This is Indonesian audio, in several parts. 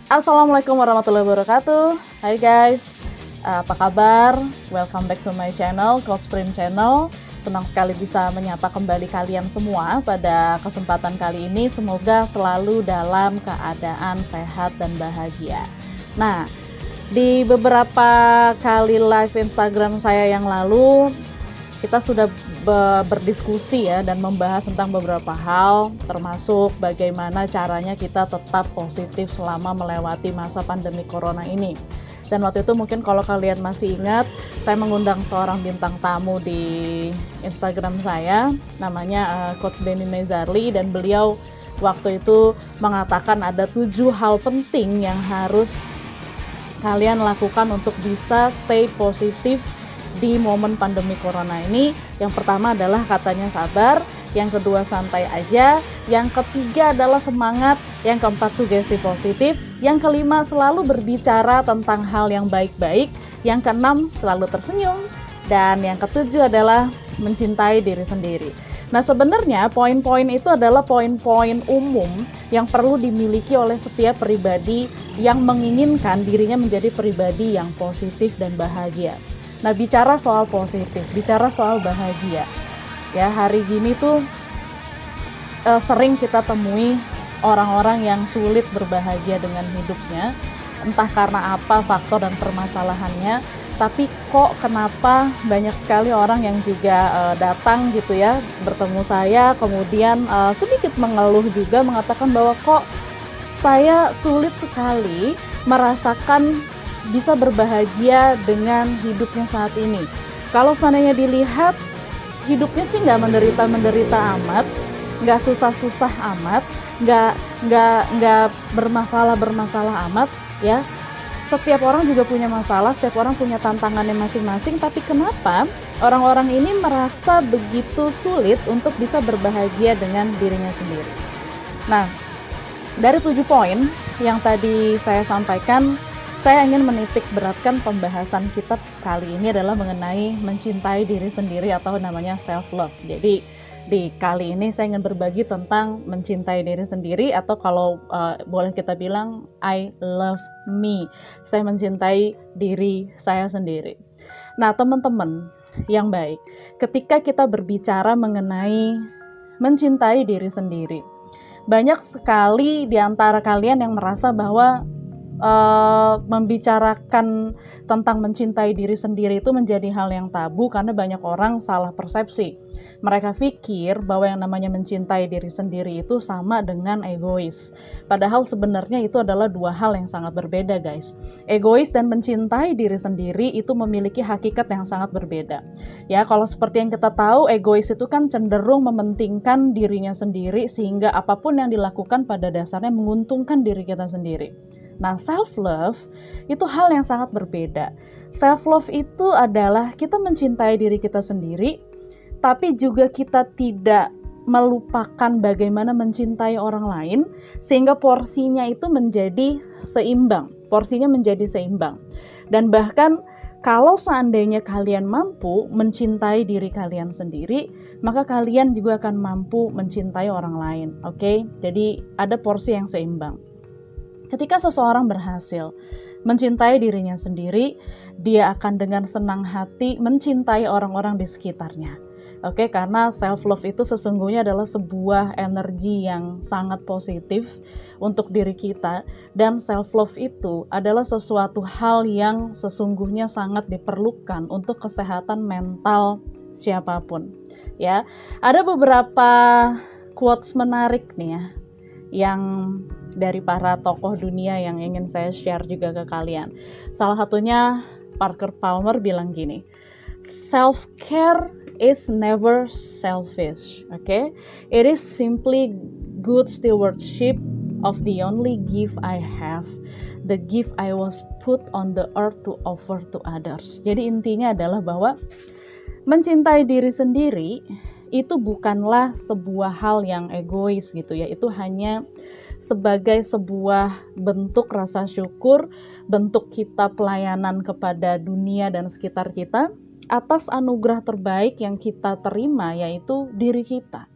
Assalamualaikum warahmatullahi wabarakatuh. Hai guys, apa kabar? Welcome back to my channel, Coach Prim Channel. Senang sekali bisa menyapa kembali kalian semua pada kesempatan kali ini. Semoga selalu dalam keadaan sehat dan bahagia. Nah, di beberapa kali live Instagram saya yang lalu, kita sudah berdiskusi ya dan membahas tentang beberapa hal, termasuk bagaimana caranya kita tetap positif selama melewati masa pandemi corona ini. Dan waktu itu mungkin kalau kalian masih ingat, saya mengundang seorang bintang tamu di Instagram saya, namanya Coach Benny Mezarli, dan beliau waktu itu mengatakan ada 7 hal penting yang harus kalian lakukan untuk bisa stay positif di momen pandemi corona ini. Yang pertama adalah katanya sabar, yang kedua santai aja, yang ketiga adalah semangat, yang keempat sugesti positif, yang kelima selalu berbicara tentang hal yang baik-baik, yang keenam selalu tersenyum, dan yang ketujuh adalah mencintai diri sendiri. Nah, sebenarnya poin-poin itu adalah poin-poin umum yang perlu dimiliki oleh setiap pribadi yang menginginkan dirinya menjadi pribadi yang positif dan bahagia. Nah, bicara soal positif, bicara soal bahagia, ya hari gini tuh sering kita temui orang-orang yang sulit berbahagia dengan hidupnya, entah karena apa faktor dan permasalahannya, tapi kok kenapa banyak sekali orang yang juga datang gitu ya, bertemu saya, kemudian sedikit mengeluh juga, mengatakan bahwa kok saya sulit sekali merasakan bisa berbahagia dengan hidupnya saat ini. Kalau seandainya dilihat, hidupnya sih nggak menderita-menderita amat, nggak susah-susah amat, nggak bermasalah amat, ya. Setiap orang juga punya masalah, setiap orang punya tantangannya masing-masing, tapi kenapa orang-orang ini merasa begitu sulit untuk bisa berbahagia dengan dirinya sendiri? Nah, dari 7 poin yang tadi saya sampaikan, saya ingin menitik beratkan pembahasan kita kali ini adalah mengenai mencintai diri sendiri atau namanya self-love. Jadi di kali ini saya ingin berbagi tentang mencintai diri sendiri, atau kalau boleh kita bilang I love me. Saya mencintai diri saya sendiri. Nah, teman-teman yang baik, ketika kita berbicara mengenai mencintai diri sendiri, banyak sekali di antara kalian yang merasa bahwa membicarakan tentang mencintai diri sendiri itu menjadi hal yang tabu karena banyak orang salah persepsi. Mereka pikir bahwa yang namanya mencintai diri sendiri itu sama dengan egois. Padahal sebenarnya itu adalah 2 hal yang sangat berbeda, guys. Egois dan mencintai diri sendiri itu memiliki hakikat yang sangat berbeda. Ya, kalau seperti yang kita tahu, egois itu kan cenderung mementingkan dirinya sendiri sehingga apapun yang dilakukan pada dasarnya menguntungkan diri kita sendiri. Nah, self-love itu hal yang sangat berbeda. Self-love itu adalah kita mencintai diri kita sendiri, tapi juga kita tidak melupakan bagaimana mencintai orang lain, sehingga porsinya itu menjadi seimbang. Porsinya menjadi seimbang. Dan bahkan kalau seandainya kalian mampu mencintai diri kalian sendiri, maka kalian juga akan mampu mencintai orang lain. Oke? Jadi ada porsi yang seimbang. Ketika seseorang berhasil mencintai dirinya sendiri, dia akan dengan senang hati mencintai orang-orang di sekitarnya. Oke, karena self-love itu sesungguhnya adalah sebuah energi yang sangat positif untuk diri kita, dan self-love itu adalah sesuatu hal yang sesungguhnya sangat diperlukan untuk kesehatan mental siapapun. Ya, ada beberapa quotes menarik nih ya, yang dari para tokoh dunia yang ingin saya share juga ke kalian. Salah satunya Parker Palmer bilang gini, self-care is never selfish, okay? It is simply good stewardship of the only gift I have, the gift I was put on the earth to offer to others. Jadi intinya adalah bahwa mencintai diri sendiri itu bukanlah sebuah hal yang egois gitu ya, itu hanya sebagai sebuah bentuk rasa syukur, bentuk kita pelayanan kepada dunia dan sekitar kita atas anugerah terbaik yang kita terima, yaitu diri kita.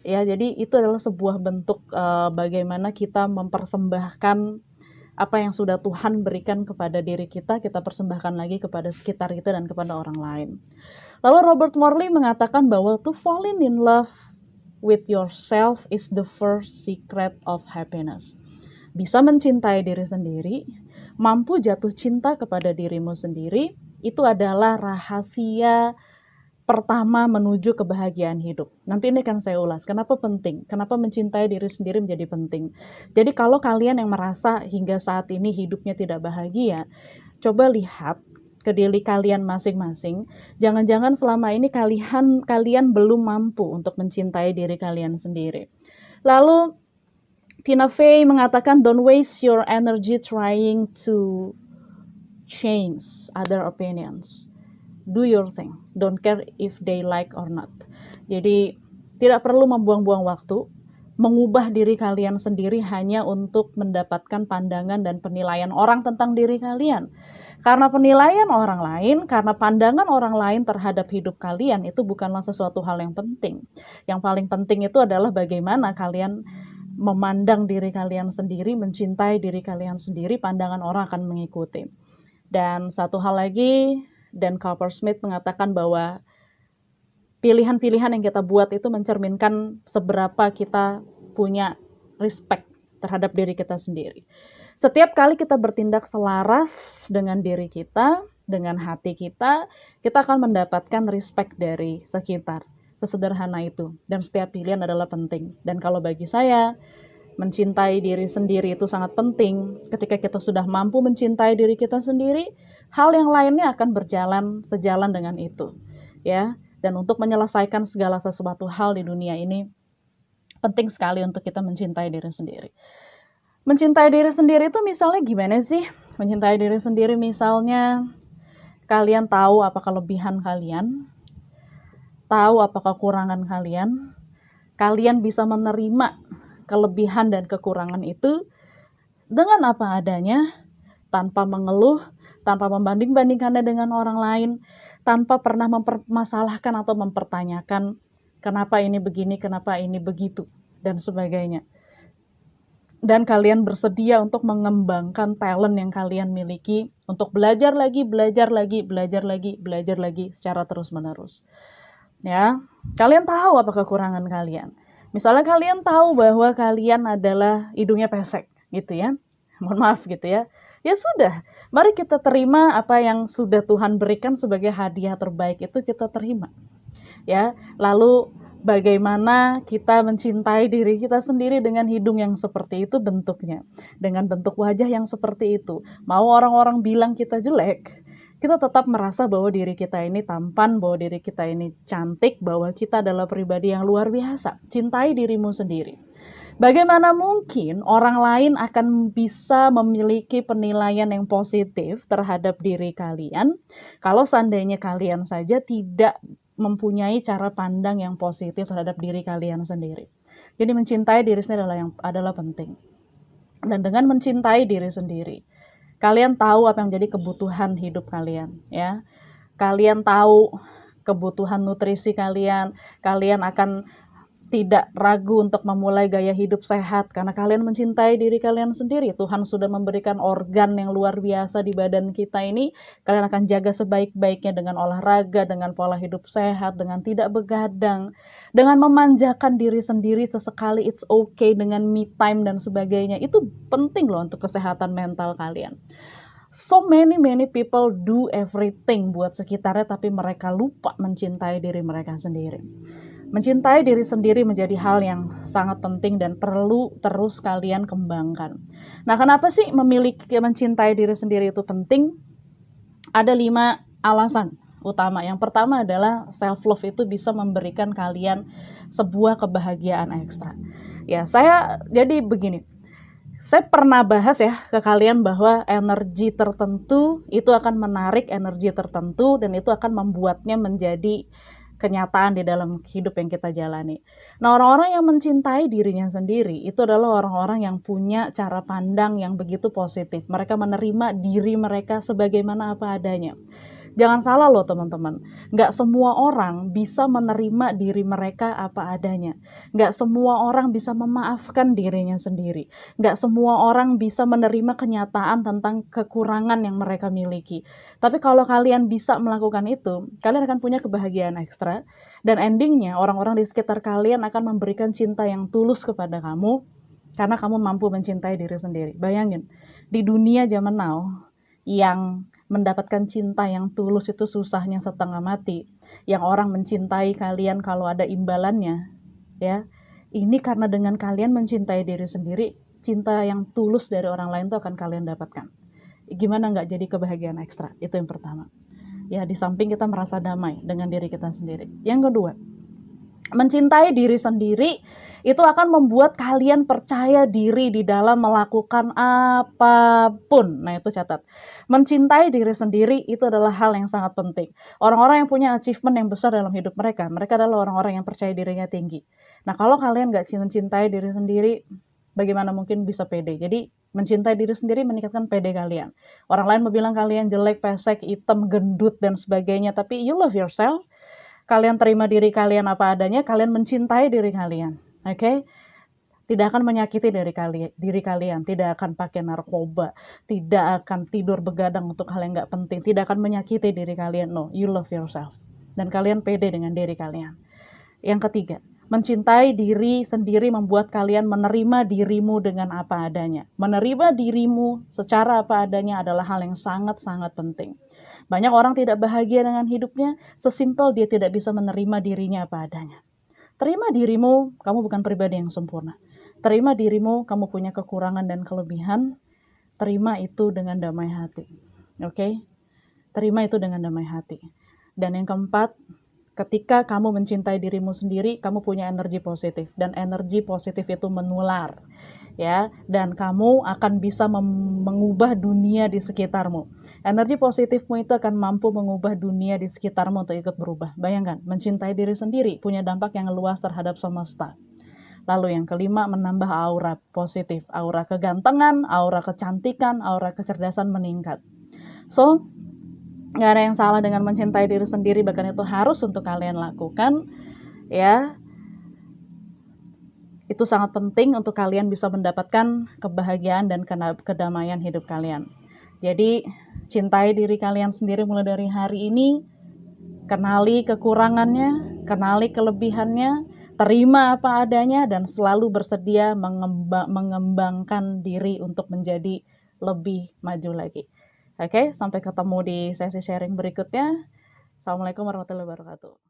Ya, jadi itu adalah sebuah bentuk bagaimana kita mempersembahkan Apa yang sudah Tuhan berikan kepada diri kita, kita persembahkan lagi kepada sekitar kita dan kepada orang lain. Lalu Robert Morley mengatakan bahwa to fall in love with yourself is the first secret of happiness. Bisa mencintai diri sendiri, mampu jatuh cinta kepada dirimu sendiri, itu adalah rahasia pertama menuju kebahagiaan hidup. Nanti ini akan saya ulas, kenapa penting, kenapa mencintai diri sendiri menjadi penting. Jadi kalau kalian yang merasa hingga saat ini hidupnya tidak bahagia, coba lihat ke diri kalian masing-masing. Jangan-jangan selama ini kalian belum mampu untuk mencintai diri kalian sendiri. Lalu Tina Fey mengatakan, don't waste your energy trying to change other opinions. Do your thing, don't care if they like or not. Jadi tidak perlu membuang-buang waktu mengubah diri kalian sendiri hanya untuk mendapatkan pandangan dan penilaian orang tentang diri kalian. Karena penilaian orang lain, karena pandangan orang lain terhadap hidup kalian itu bukanlah sesuatu hal yang penting. Yang paling penting itu adalah bagaimana kalian memandang diri kalian sendiri, mencintai diri kalian sendiri, pandangan orang akan mengikuti. Dan satu hal lagi, Dan Cowper-Smith mengatakan bahwa pilihan-pilihan yang kita buat itu mencerminkan seberapa kita punya respect terhadap diri kita sendiri. Setiap kali kita bertindak selaras dengan diri kita, dengan hati kita akan mendapatkan respect dari sekitar. Sesederhana itu. Dan setiap pilihan adalah penting. Dan kalau bagi saya, mencintai diri sendiri itu sangat penting. Ketika kita sudah mampu mencintai diri kita sendiri, hal yang lainnya akan berjalan sejalan dengan itu. Ya. Dan untuk menyelesaikan segala sesuatu hal di dunia ini, penting sekali untuk kita mencintai diri sendiri. Mencintai diri sendiri itu misalnya gimana sih? Mencintai diri sendiri misalnya, kalian tahu apa kelebihan kalian, tahu apa kekurangan kalian, kalian bisa menerima kelebihan dan kekurangan itu dengan apa adanya, tanpa mengeluh, tanpa membanding-bandingkannya dengan orang lain, tanpa pernah mempermasalahkan atau mempertanyakan kenapa ini begini, kenapa ini begitu, dan sebagainya. Dan kalian bersedia untuk mengembangkan talent yang kalian miliki, untuk belajar lagi secara terus-menerus. Ya, kalian tahu apa kekurangan kalian. Misalnya kalian tahu bahwa kalian adalah hidungnya pesek, gitu ya. Mohon maaf gitu ya. Ya sudah, mari kita terima apa yang sudah Tuhan berikan sebagai hadiah terbaik itu kita terima. Ya, lalu bagaimana kita mencintai diri kita sendiri dengan hidung yang seperti itu bentuknya, dengan bentuk wajah yang seperti itu. Mau orang-orang bilang kita jelek, kita tetap merasa bahwa diri kita ini tampan, bahwa diri kita ini cantik, bahwa kita adalah pribadi yang luar biasa. Cintai dirimu sendiri. Bagaimana mungkin orang lain akan bisa memiliki penilaian yang positif terhadap diri kalian kalau seandainya kalian saja tidak mempunyai cara pandang yang positif terhadap diri kalian sendiri. Jadi mencintai diri sendiri adalah penting. Dan dengan mencintai diri sendiri, kalian tahu apa yang menjadi kebutuhan hidup kalian, ya. Kalian tahu kebutuhan nutrisi kalian akan tidak ragu untuk memulai gaya hidup sehat karena kalian mencintai diri kalian sendiri. Tuhan sudah memberikan organ yang luar biasa di badan kita ini. Kalian akan jaga sebaik-baiknya dengan olahraga, dengan pola hidup sehat, dengan tidak begadang, dengan memanjakan diri sendiri sesekali, it's okay, dengan me time dan sebagainya. Itu penting loh untuk kesehatan mental kalian. So many people do everything buat sekitarnya tapi mereka lupa mencintai diri mereka sendiri. Mencintai diri sendiri menjadi hal yang sangat penting dan perlu terus kalian kembangkan. Nah, kenapa sih mencintai diri sendiri itu penting? Ada 5 alasan utama. Yang pertama adalah self-love itu bisa memberikan kalian sebuah kebahagiaan ekstra. Ya, jadi begini. Saya pernah bahas ya ke kalian bahwa energi tertentu itu akan menarik energi tertentu dan itu akan membuatnya menjadi kenyataan di dalam hidup yang kita jalani. Nah, orang-orang yang mencintai dirinya sendiri itu adalah orang-orang yang punya cara pandang yang begitu positif. Mereka menerima diri mereka sebagaimana apa adanya. Jangan salah loh teman-teman, nggak semua orang bisa menerima diri mereka apa adanya. Nggak semua orang bisa memaafkan dirinya sendiri. Nggak semua orang bisa menerima kenyataan tentang kekurangan yang mereka miliki. Tapi kalau kalian bisa melakukan itu, kalian akan punya kebahagiaan ekstra. Dan endingnya orang-orang di sekitar kalian akan memberikan cinta yang tulus kepada kamu, karena kamu mampu mencintai diri sendiri. Bayangin, di dunia zaman now, yang mendapatkan cinta yang tulus itu susahnya setengah mati. Yang orang mencintai kalian kalau ada imbalannya, ya. Ini karena dengan kalian mencintai diri sendiri, cinta yang tulus dari orang lain itu akan kalian dapatkan. Gimana nggak jadi kebahagiaan ekstra? Itu yang pertama. Ya, di samping kita merasa damai dengan diri kita sendiri. Yang kedua, mencintai diri sendiri itu akan membuat kalian percaya diri di dalam melakukan apapun. Nah, itu catat. Mencintai diri sendiri itu adalah hal yang sangat penting. Orang-orang yang punya achievement yang besar dalam hidup mereka adalah orang-orang yang percaya dirinya tinggi. Nah, kalau kalian gak mencintai diri sendiri, bagaimana mungkin bisa pede? Jadi, mencintai diri sendiri meningkatkan pede kalian. Orang lain mau bilang kalian jelek, pesek, hitam, gendut, dan sebagainya, tapi you love yourself. Kalian terima diri kalian apa adanya, kalian mencintai diri kalian. Oke? Tidak akan menyakiti diri kalian, tidak akan pakai narkoba, tidak akan tidur begadang untuk hal yang nggak penting, tidak akan menyakiti diri kalian. No, you love yourself. Dan kalian pede dengan diri kalian. Yang ketiga, mencintai diri sendiri membuat kalian menerima dirimu dengan apa adanya. Menerima dirimu secara apa adanya adalah hal yang sangat-sangat penting. Banyak orang tidak bahagia dengan hidupnya, sesimpel dia tidak bisa menerima dirinya apa adanya. Terima dirimu, kamu bukan pribadi yang sempurna. Terima dirimu, kamu punya kekurangan dan kelebihan. Terima itu dengan damai hati. Oke? Terima itu dengan damai hati. Dan yang keempat, ketika kamu mencintai dirimu sendiri, kamu punya energi positif. Dan energi positif itu menular. Ya, dan kamu akan bisa mengubah dunia di sekitarmu. Energi positifmu itu akan mampu mengubah dunia di sekitarmu untuk ikut berubah. Bayangkan, mencintai diri sendiri punya dampak yang luas terhadap semesta. Lalu yang kelima, menambah aura positif, aura kegantengan, aura kecantikan, aura kecerdasan meningkat. So, nggak ada yang salah dengan mencintai diri sendiri, bahkan itu harus untuk kalian lakukan. Ya, itu sangat penting untuk kalian bisa mendapatkan kebahagiaan dan kedamaian hidup kalian. Jadi, cintai diri kalian sendiri mulai dari hari ini. Kenali kekurangannya, kenali kelebihannya, terima apa adanya, dan selalu bersedia mengembangkan diri untuk menjadi lebih maju lagi. Oke, sampai ketemu di sesi sharing berikutnya. Assalamualaikum warahmatullahi wabarakatuh.